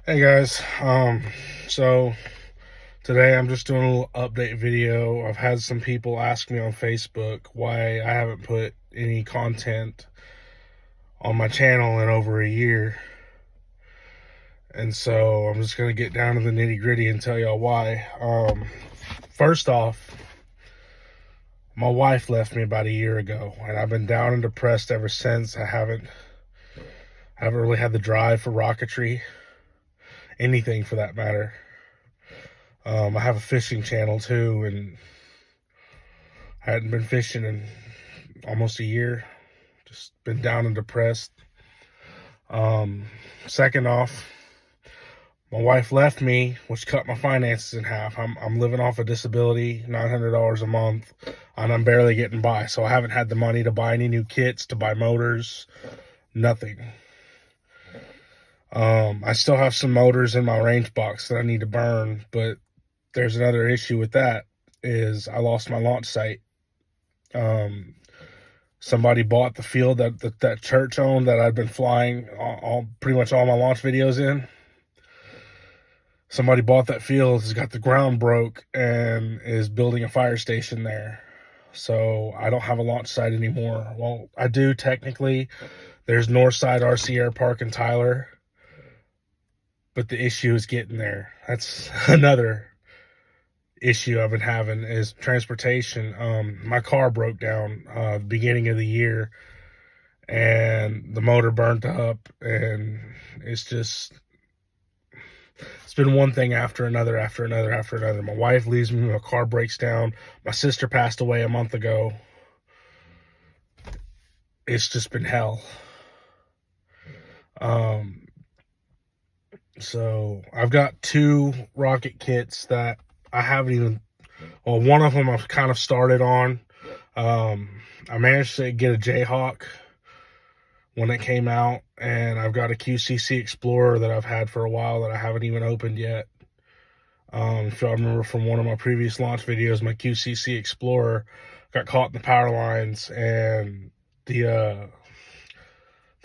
Hey guys, so today I'm just doing a little update video. I've had some people ask me on Facebook why I haven't put any content on my channel in over a year. And so I'm just gonna get down to the nitty gritty and tell y'all why. First off, my wife left me about a year ago, and I've been down and depressed ever since. I haven't really had the drive for rocketry, anything for that matter. I have a fishing channel too, and I hadn't been fishing in almost a year. Just been down and depressed. Second off, my wife left me, which cut my finances in half. I'm living off a disability, $900 a month, and I'm barely getting by. So I haven't had the money to buy any new kits, to buy motors, nothing. I still have some motors in my range box that I need to burn, but there's another issue with that, is I lost my launch site. Somebody bought the field that church owned that I've been flying pretty much all my launch videos in. Somebody bought that field, has got the ground broke, and is building a fire station there. So I don't have a launch site anymore. Well, I do technically. There's Northside RC Air Park in Tyler, but the issue is getting there. That's another issue I've been having, is transportation. My car broke down the beginning of the year, and the motor burnt up, and it's been one thing after another. My wife leaves me, my car breaks down, my sister passed away a month ago. It's just been hell. So I've got two rocket kits that I haven't even, well, one of them I've kind of started on. I managed to get a Jayhawk when it came out, and I've got a QCC Explorer that I've had for a while that I haven't even opened yet. If y'all remember from one of my previous launch videos, my QCC Explorer got caught in the power lines, and the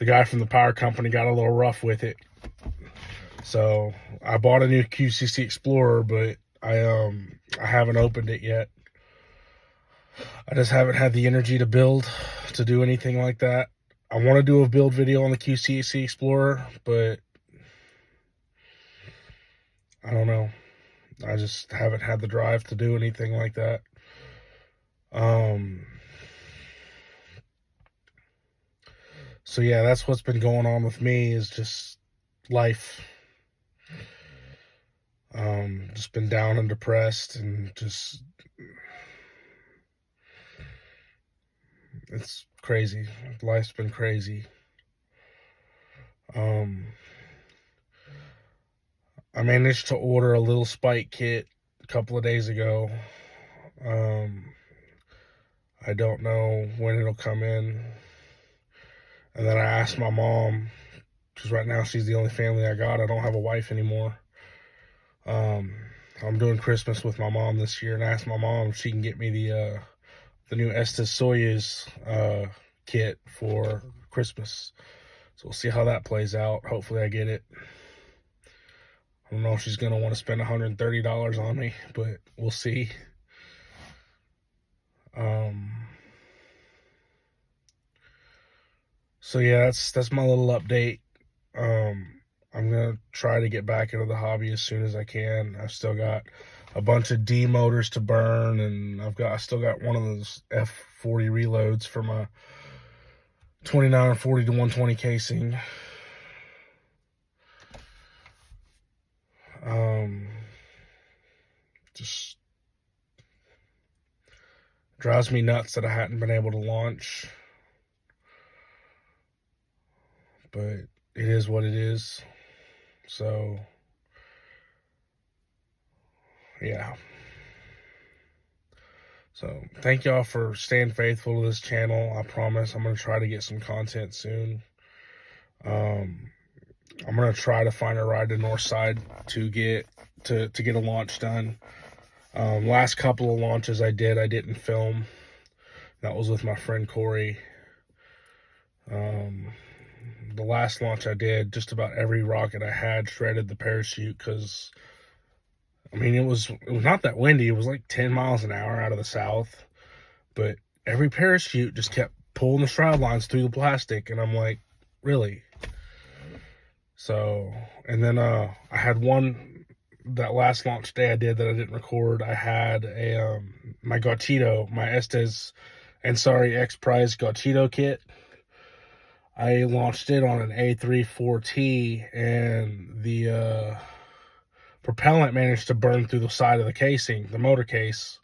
guy from the power company got a little rough with it. So I bought a new QCC Explorer, but I haven't opened it yet. I just haven't had the energy to do anything like that. I want to do a build video on the QCC Explorer, but I don't know. I just haven't had the drive to do anything like that. So yeah, that's what's been going on with me, is just life. Just been down and depressed, and just, it's crazy. Life's been crazy. I managed to order a little spike kit a couple of days ago. I don't know when it'll come in. And then I asked my mom, because right now she's the only family I got. I don't have a wife anymore. I'm doing Christmas with my mom this year, and I asked my mom if she can get me the new Estes Soyuz kit for Christmas. So we'll see how that plays out. Hopefully I get it. I don't know if she's going to want to spend $130 on me, but we'll see. So yeah, that's my little update. I'm gonna try to get back into the hobby as soon as I can. I've still got a bunch of D motors to burn, and I still got one of those F40 reloads for my 2940 to 120 casing. Just drives me nuts that I hadn't been able to launch, but it is what it is. So yeah. So thank y'all for staying faithful to this channel. I promise I'm going to try to get some content soon. I'm going to try to find a ride to Northside to get a launch done. Last couple of launches I didn't film. That was with my friend Corey. the last launch I did, just about every rocket I had shredded the parachute because, I mean, it was not that windy. It was like 10 miles an hour out of the south, but every parachute just kept pulling the shroud lines through the plastic, and I'm like, really? So, and then I had one, that last launch day I did that I didn't record. I had a my Gauchito, my Estes Ansari X Prize Gauchito kit. I launched it on an A34T, and the propellant managed to burn through the side of the casing, the motor case,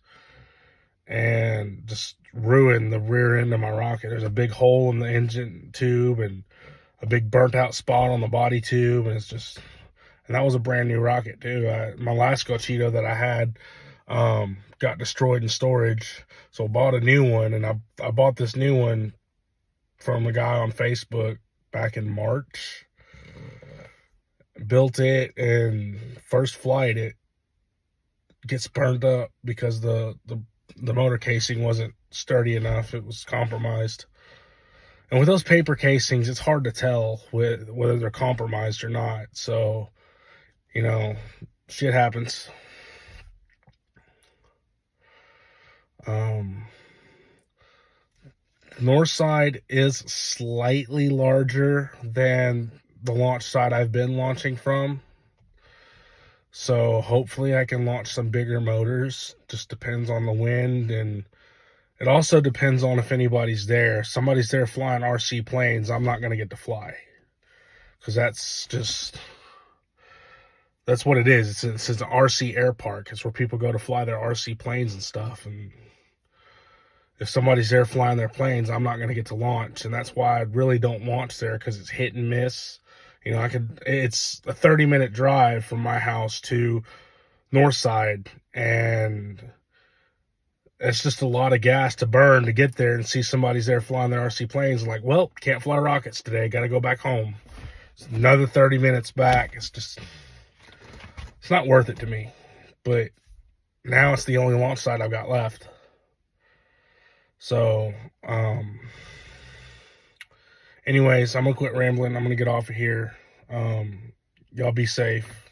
and just ruin the rear end of my rocket. There's a big hole in the engine tube and a big burnt out spot on the body tube, and it's just, and that was a brand new rocket too. My last Gauchito that I had got destroyed in storage, so I bought a new one, and I bought this new one from a guy on Facebook back in March. Built it, and first flight it gets burned up because the motor casing wasn't sturdy enough. It was compromised. And with those paper casings, it's hard to tell whether they're compromised or not. So, you know, shit happens. North side is slightly larger than the launch side I've been launching from. So hopefully I can launch some bigger motors. Just depends on the wind, and it also depends on if anybody's there. If somebody's there flying RC planes, I'm not going to get to fly. Because that's what it is. It's an RC air park. It's where people go to fly their RC planes and stuff. And if somebody's there flying their planes, I'm not going to get to launch. And that's why I really don't launch there, because it's hit and miss. You know, it's a 30-minute drive from my house to Northside, and it's just a lot of gas to burn to get there and see somebody's there flying their RC planes. And like, well, can't fly rockets today. Got to go back home. It's another 30 minutes back. It's not worth it to me. But now it's the only launch site I've got left. So, anyways, I'm going to quit rambling. I'm going to get off of here. Y'all be safe.